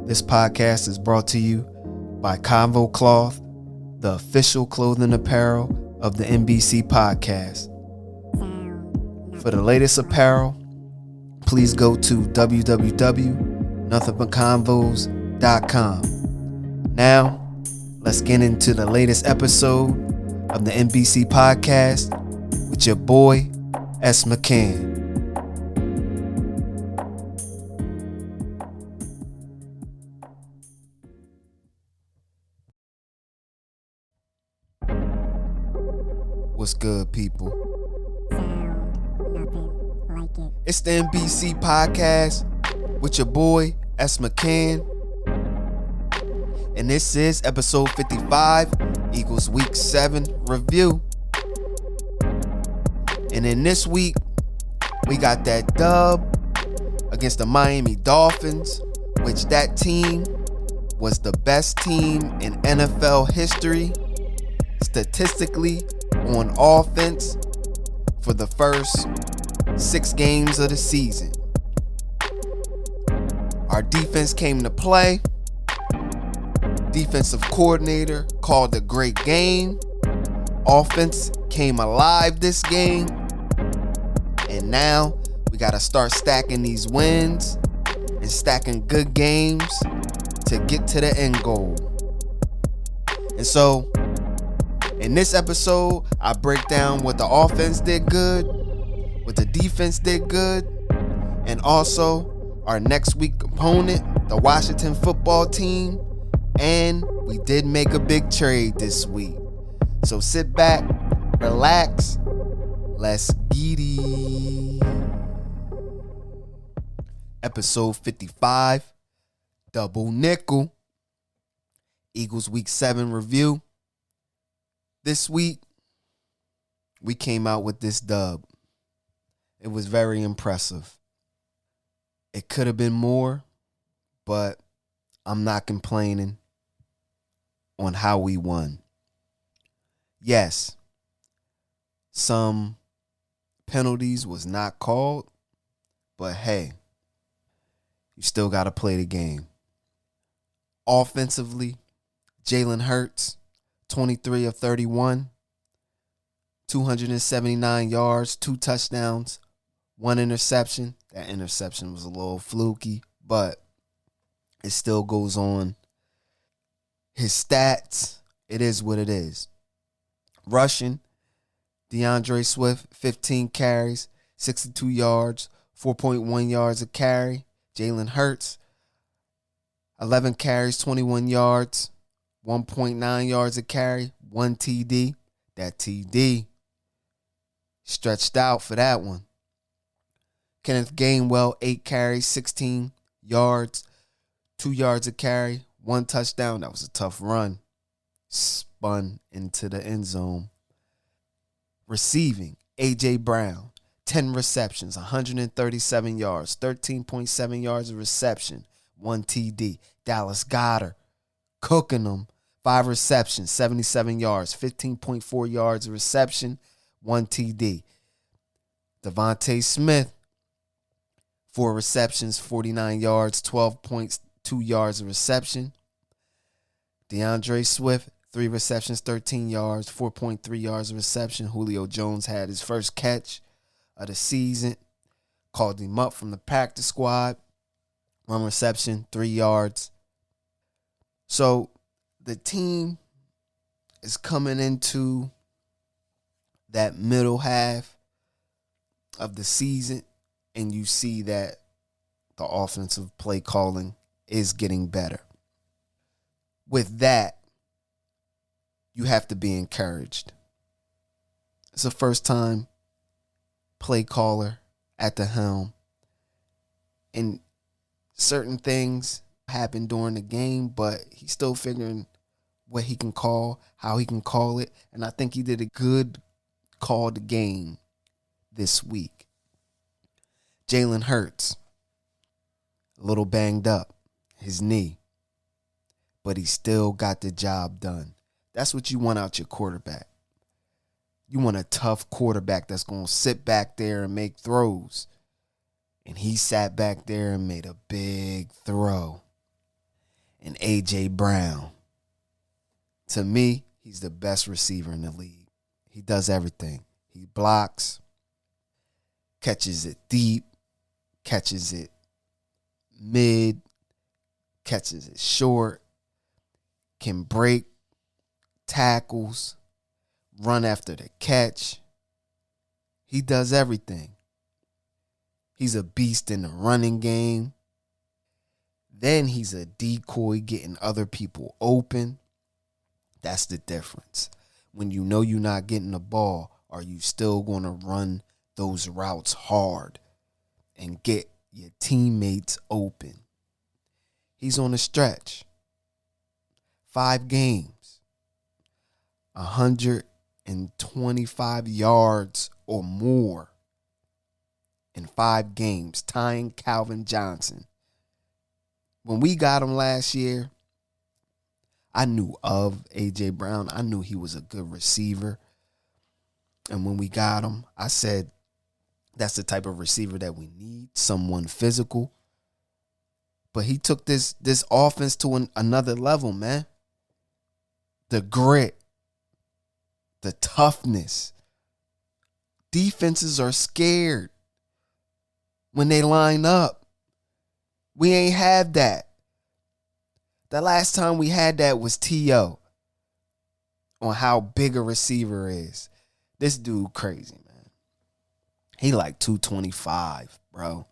This podcast is brought to you by Convo Cloth, the official clothing apparel of the NBC podcast. For the latest apparel, please go to www.nothingbutconvos.com. Now, let's get into the latest episode of the NBC podcast with your boy, S. McCann. What's good, people? It's the NBC podcast with your boy, S. McCann. And this is episode 55, Eagles Week 7 review. And in this week, we got that dub against the Miami Dolphins, which that team was the best team in NFL history, statistically, on offense for the first 6 games of the season. Our defense came to play. Defensive coordinator called a great game. Offense came alive this game. And now we got to start stacking these wins and stacking good games to get to the end goal. And so, in this episode, I break down what the offense did good, what the defense did good, and also our next week opponent, the Washington football team, and we did make a big trade this week. So sit back, relax, let's get it. Episode 55, Double Nickel, Eagles Week 7 review. This week, we came out with this dub. It was very impressive. It could have been more, but I'm not complaining on how we won. Yes, some penalties was not called, but hey, you still got to play the game. Offensively, Jalen Hurts, 23 of 31, 279 yards, 2 touchdowns, 1 interception. That interception was a little fluky, but it still goes on. His stats, it is what it is. Rushing, DeAndre Swift, 15 carries, 62 yards, 4.1 yards a carry. Jalen Hurts, 11 carries, 21 yards, 1.9 yards a carry, 1 TD. That TD stretched out for that one. Kenneth Gainwell, 8 carries, 16 yards, 2 yards a carry, 1 touchdown. That was a tough run. Spun into the end zone. Receiving, A.J. Brown, 10 receptions, 137 yards, 13.7 yards of reception, 1 TD. Dallas Goedert, cooking them. 5 receptions, 77 yards, 15.4 yards of reception, 1 TD. Devontae Smith, 4 receptions, 49 yards, 12.2 yards of reception. DeAndre Swift, 3 receptions, 13 yards, 4.3 yards of reception. Julio Jones had his first catch of the season. Called him up from the practice squad. 1 reception, 3 yards. So, the team is coming into that middle half of the season, and you see that the offensive play calling is getting better. With that, you have to be encouraged. It's a first-time play caller at the helm, and certain things happen during the game, but he's still figuring what he can call, how he can call it, and I think he did a good called game this week. Jalen Hurts, a little banged up, his knee, but he still got the job done. That's what you want out your quarterback. You want a tough quarterback that's going to sit back there and make throws. And he sat back there and made a big throw. And A.J. Brown, to me, he's the best receiver in the league. He does everything. He blocks, catches it deep, catches it mid, catches it short, can break tackles, run after the catch. He does everything. He's a beast in the running game. Then he's a decoy getting other people open. That's the difference. When you know you're not getting the ball, are you still going to run those routes hard and get your teammates open? He's on a stretch. 5 games. 125 yards or more in 5 games, tying Calvin Johnson. When we got him last year, I knew of A.J. Brown. I knew he was a good receiver. And when we got him, I said, that's the type of receiver that we need, someone physical. But he took this offense to another level, man. The grit, the toughness. Defenses are scared when they line up. We ain't have that. The last time we had that was T.O. on how big a receiver is. This dude crazy, man. He like 225, bro.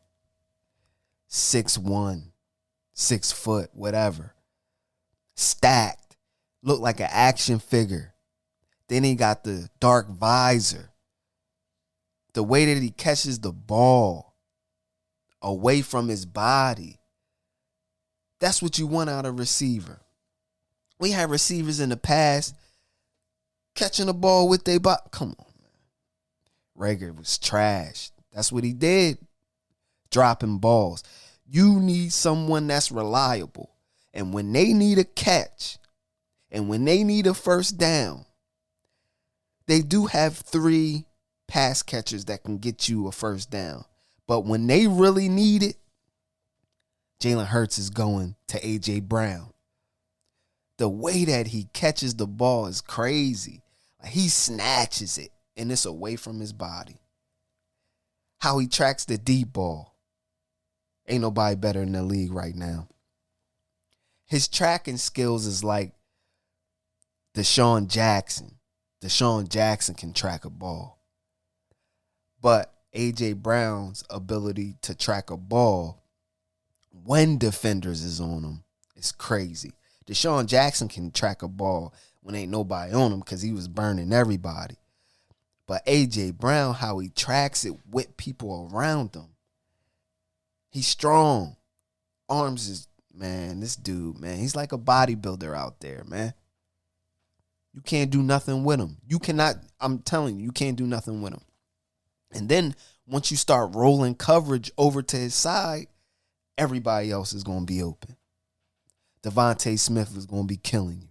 6'1", 6 foot, whatever. Stacked. Look like an action figure. Then he got the dark visor. The way that he catches the ball away from his body. That's what you want out of a receiver. We had receivers in the past catching the ball with their body. Come on, man. Rager was trash. That's what he did. Dropping balls. You need someone that's reliable. And when they need a catch, and when they need a first down, they do have 3 pass catchers that can get you a first down. But when they really need it, Jalen Hurts is going to A.J. Brown. The way that he catches the ball is crazy. He snatches it, and it's away from his body. How he tracks the deep ball. Ain't nobody better in the league right now. His tracking skills is like Deshaun Jackson. Deshaun Jackson can track a ball. But A.J. Brown's ability to track a ball when defenders is on him is crazy. Deshaun Jackson can track a ball when ain't nobody on him because he was burning everybody. But A.J. Brown, how he tracks it with people around him. He's strong. Arms is, man, this dude, man, he's like a bodybuilder out there, man. You can't do nothing with him. You cannot, I'm telling you, you can't do nothing with him. And then once you start rolling coverage over to his side, everybody else is going to be open. Devontae Smith is going to be killing you.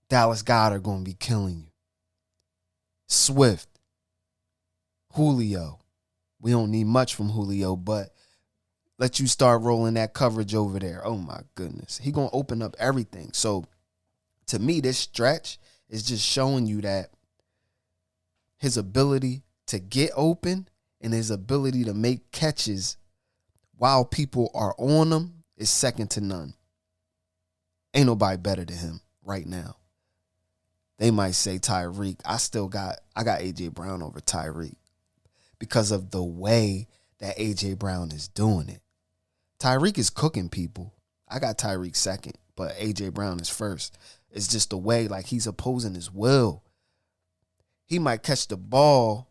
Dallas Goedert going to be killing you. Swift. Julio. We don't need much from Julio, but let you start rolling that coverage over there. Oh, my goodness. He going to open up everything. So, to me, this stretch is just showing you that his ability to get open and his ability to make catches while people are on him is second to none. Ain't nobody better than him right now. They might say Tyreek. I got A.J. Brown over Tyreek because of the way that A.J. Brown is doing it. Tyreek is cooking people. I got Tyreek second, but A.J. Brown is first. It's just the way, like, he's opposing his will. He might catch the ball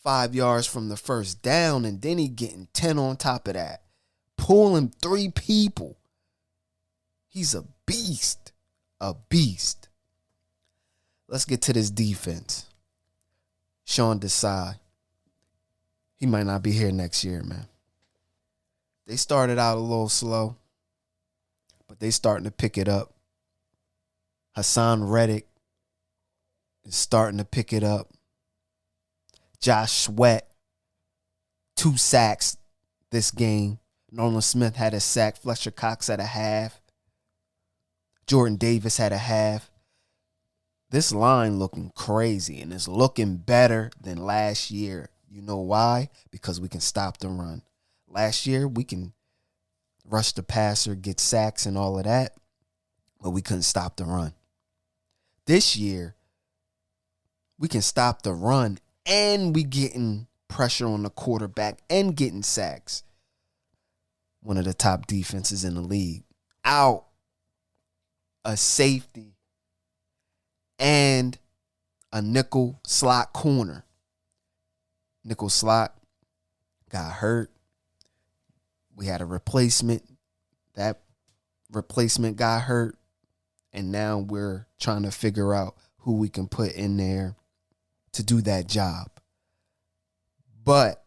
5 yards from the first down, and then he getting 10 on top of that. Pulling 3 people. He's a beast. A beast. Let's get to this defense. Sean Desai. He might not be here next year, man. They started out a little slow, but they starting to pick it up. Hassan Reddick is starting to pick it up. Josh Sweat 2 sacks this game. Nolan Smith had a sack. Fletcher Cox had a half. Jordan Davis had a half. This line looking crazy, and it's looking better than last year. You know why? Because we can stop the run. Last year, we can rush the passer, get sacks and all of that, but we couldn't stop the run. This year, we can stop the run, and we getting pressure on the quarterback and getting sacks. One of the top defenses in the league. Out a safety and a nickel slot corner. Nickel slot got hurt. We had a replacement. That replacement got hurt. And now we're trying to figure out who we can put in there to do that job. But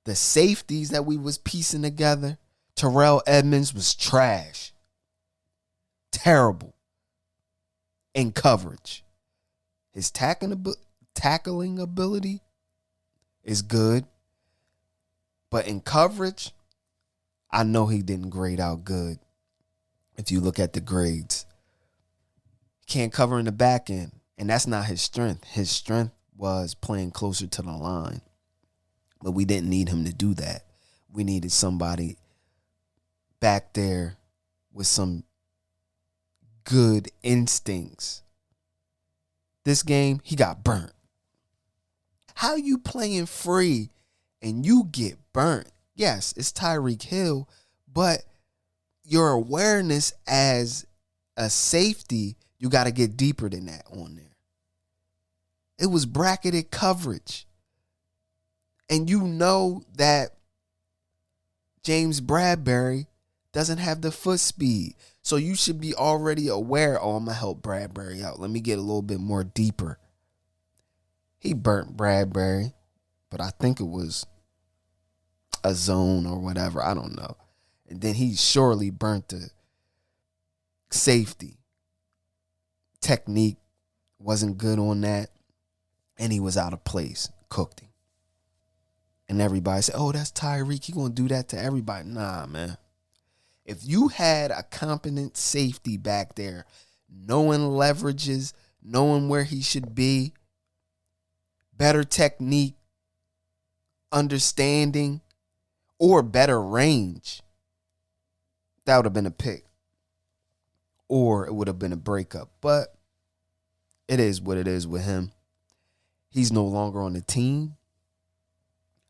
the safeties that we was piecing together, Terrell Edmonds was trash. Terrible in coverage. His tackling ability is good. But in coverage, I know he didn't grade out good. If you look at the grades. He can't cover in the back end. And that's not his strength. His strength was playing closer to the line. But we didn't need him to do that. We needed somebody back there with some good instincts. This game, he got burnt. How you playing free and you get burnt? Yes, it's Tyreek Hill, but your awareness as a safety, you got to get deeper than that on there. It was bracketed coverage. And you know that James Bradbury doesn't have the foot speed. So you should be already aware, oh, I'm going to help Bradbury out. Let me get a little bit more deeper. He burnt Bradbury, but I think it was a zone or whatever. I don't know. And then he surely burnt the safety. Technique wasn't good on that. And he was out of place. Cooked him. And everybody said, oh, that's Tyreek. He going to do that to everybody. Nah, man. If you had a competent safety back there, knowing leverages, knowing where he should be, better technique, understanding, or better range, that would have been a pick. Or it would have been a breakup. But it is what it is with him. He's no longer on the team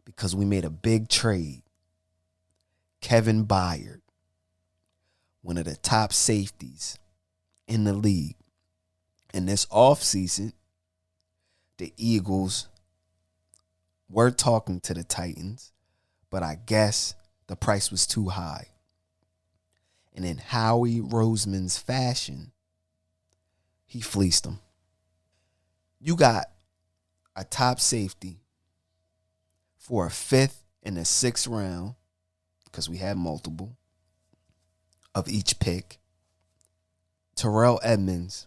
because we made a big trade. Kevin Byard, one of the top safeties in the league. In this offseason, the Eagles were talking to the Titans, but I guess the price was too high. And in Howie Roseman's fashion, he fleeced them. You got a top safety for a 5th and a 6th round, because we had multiple of each pick. Terrell Edmonds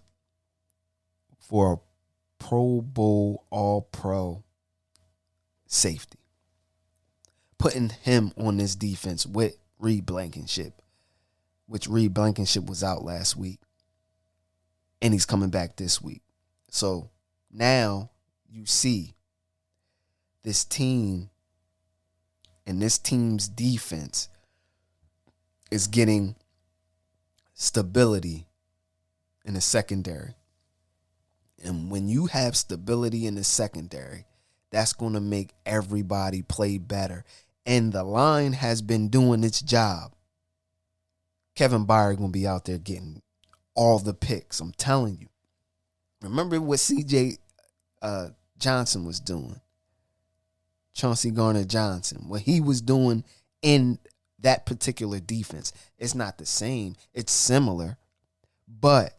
for a Pro Bowl All-Pro safety. Putting him on this defense with Reed Blankenship, which Reed Blankenship was out last week. And he's coming back this week. So now you see this team and this team's defense is getting stability in the secondary. And when you have stability in the secondary, that's going to make everybody play better. And the line has been doing its job. Kevin Byard going to be out there getting all the picks. I'm telling you. Remember what C.J. Johnson was doing? Chauncey Gardner-Johnson. What he was doing in that particular defense. It's not the same. It's similar. But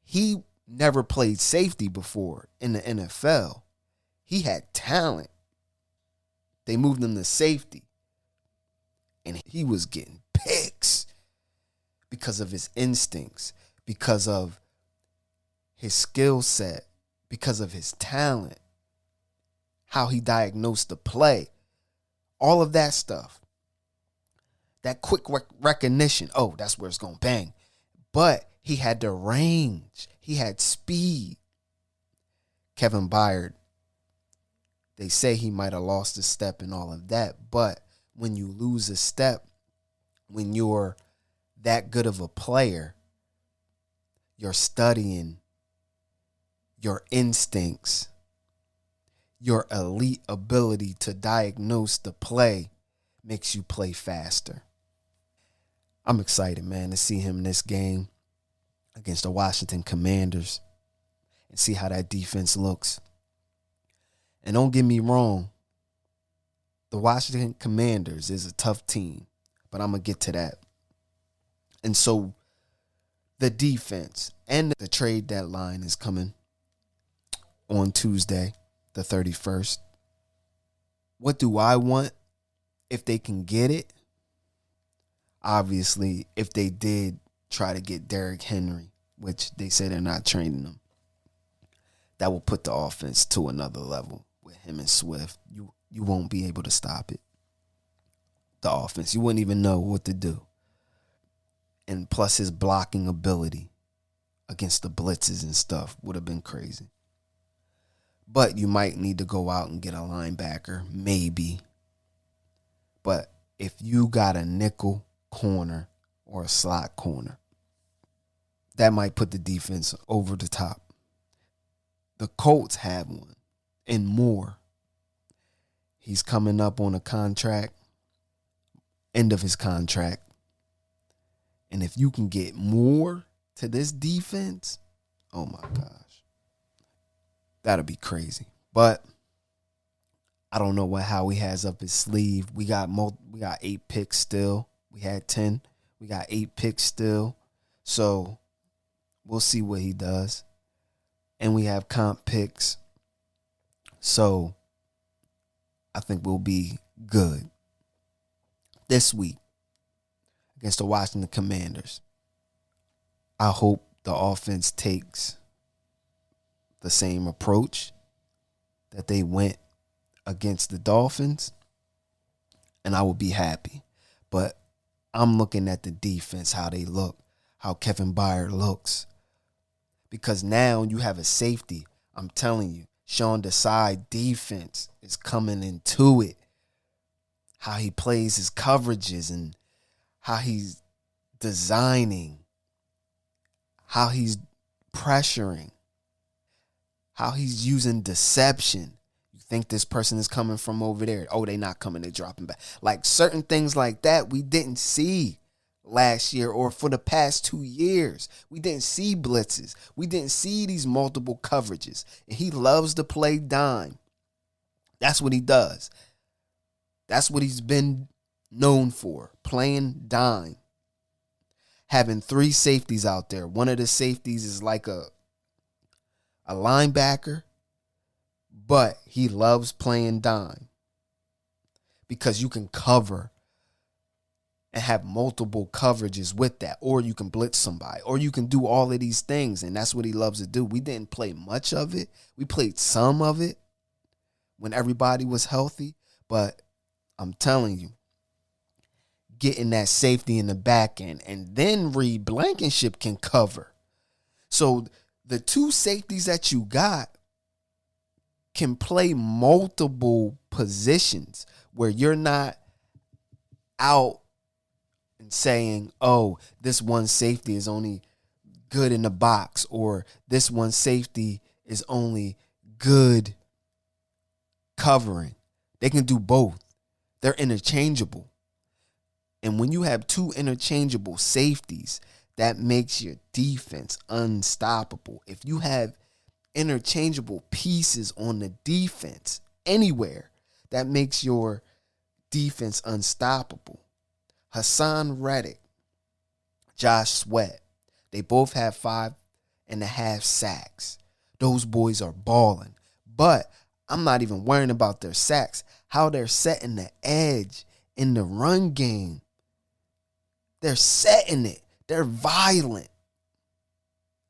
he never played safety before in the NFL. He had talent. They moved him to safety. And he was getting picks because of his instincts, because of his skill set, because of his talent, how he diagnosed the play. All of that stuff. That quick recognition. Oh, that's where it's going to bang. But he had the range. He had speed. Kevin Byard, they say he might have lost a step and all of that. But when you lose a step, when you're that good of a player, you're studying your instincts, your elite ability to diagnose the play makes you play faster. I'm excited, man, to see him in this game against the Washington Commanders and see how that defense looks. And don't get me wrong, the Washington Commanders is a tough team, but I'm going to get to that. And so the defense and the trade deadline is coming on Tuesday, the 31st. What do I want if they can get it? Obviously, if they did try to get Derrick Henry, which they say they're not training him, that will put the offense to another level with him and Swift. You won't be able to stop it. The offense. You wouldn't even know what to do. And plus his blocking ability against the blitzes and stuff would have been crazy. But you might need to go out and get a linebacker, maybe. But if you got a nickel corner or a slot corner, that might put the defense over the top. The Colts have one and more. He's coming up on a contract, end of his contract. And if you can get more to this defense, oh my gosh, that'll be crazy. But I don't know what Howie has up his sleeve. We got 8 picks still. We had 10. We got 8 picks still. So we'll see what he does. And we have comp picks. So I think we'll be good this week against the Washington Commanders. I hope the offense takes the same approach that they went against the Dolphins, and I will be happy. But I'm looking at the defense, how they look, how Kevin Byard looks. Because now you have a safety. I'm telling you, Sean Desai defense is coming into it. How he plays his coverages and how he's designing, how he's pressuring, how he's using deception. You think this person is coming from over there. Oh, they not coming, they dropping back. Like certain things like that we didn't see last year or for the past 2 years. We didn't see blitzes. We didn't see these multiple coverages. And he loves to play dime. That's what he does. That's what he's been known for, playing dime. Having 3 safeties out there. One of the safeties is like a linebacker, but he loves playing dime because you can cover and have multiple coverages with that, or you can blitz somebody, or you can do all of these things, and that's what he loves to do. We didn't play much of it. We played some of it when everybody was healthy, but I'm telling you, getting that safety in the back end, and then Reed Blankenship can cover. So the 2 safeties that you got can play multiple positions where you're not out and saying, oh, this one safety is only good in the box, or this one safety is only good covering. They can do both. They're interchangeable. And when you have 2 interchangeable safeties, that makes your defense unstoppable. If you have interchangeable pieces on the defense anywhere, that makes your defense unstoppable. Hassan Reddick, Josh Sweat, they both have 5.5 sacks. Those boys are balling. But I'm not even worrying about their sacks, how they're setting the edge in the run game. They're setting it. They're violent.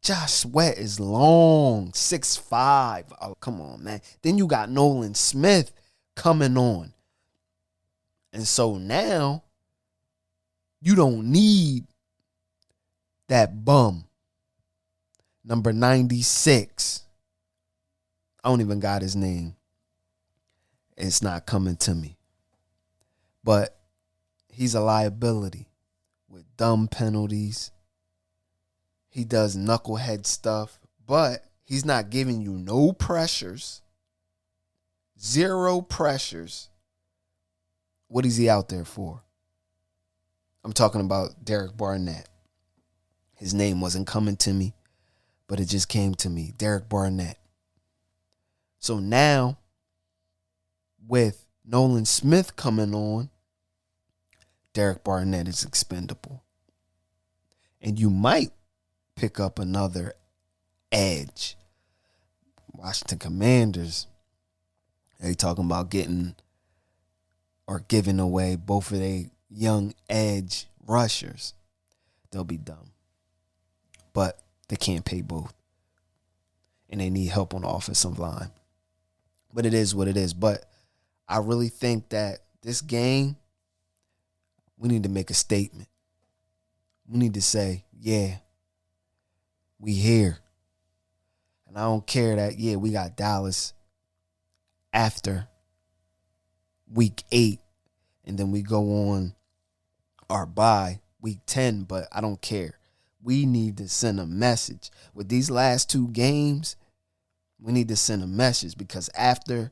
Josh Sweat is long, 6'5". Oh, come on, man. Then you got Nolan Smith coming on. And so now you don't need that bum. Number 96. I don't even got his name. It's not coming to me. But he's a liability with dumb penalties. He does knucklehead stuff, but he's not giving you no pressures. Zero pressures. What is he out there for? I'm talking about Derek Barnett. His name wasn't coming to me, but it just came to me. Derek Barnett. So now, with Nolan Smith coming on, Derek Barnett is expendable. And you might pick up another edge. Washington Commanders, they talking about getting or giving away both of their young edge rushers. They'll be dumb. But they can't pay both. And they need help on the offensive line. But it is what it is. But I really think that this game, we need to make a statement. We need to say, yeah, we here. And I don't care that, yeah, we got Dallas after week 8. And then we go on our bye week 10. But I don't care. We need to send a message. With these last 2 games, we need to send a message because after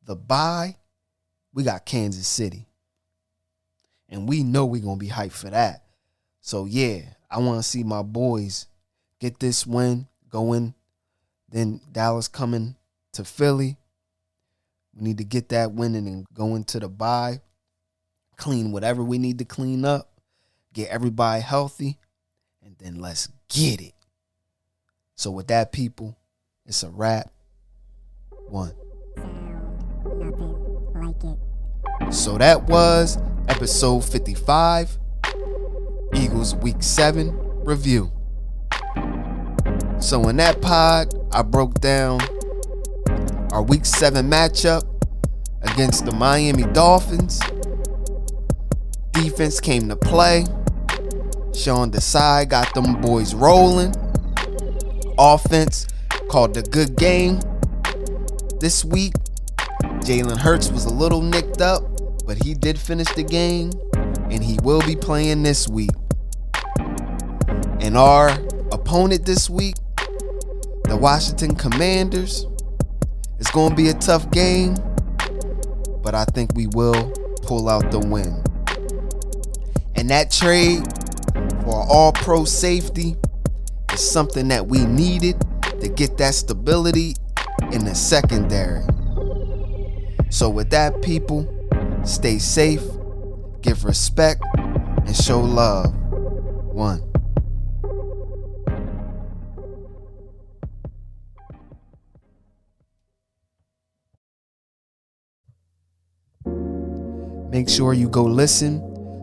the bye, we got Kansas City. And we know we're going to be hyped for that. So, yeah, I want to see my boys get this win going. Then Dallas coming to Philly. We need to get that win and then go into the bye. Clean whatever we need to clean up. Get everybody healthy. And then let's get it. So with that, people, it's a wrap. 1. Nothing like it. So that was episode 55, Eagles Week 7 review. So in that pod, I broke down our Week 7 matchup against the Miami Dolphins. Defense came to play. Sean Desai got them boys rolling. Offense called a good game this week. Jalen Hurts was a little nicked up, but he did finish the game, and he will be playing this week. And our opponent this week, the Washington Commanders, it's going to be a tough game, but I think we will pull out the win. And that trade for all-pro safety is something that we needed to get that stability in the secondary. So with that, people, stay safe, give respect, and show love. 1. Make sure you go listen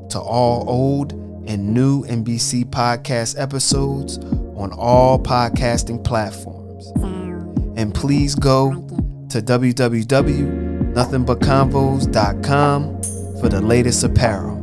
to all old and new NBC podcast episodes on all podcasting platforms. And please go to www.nothingbutconvos.com for the latest apparel.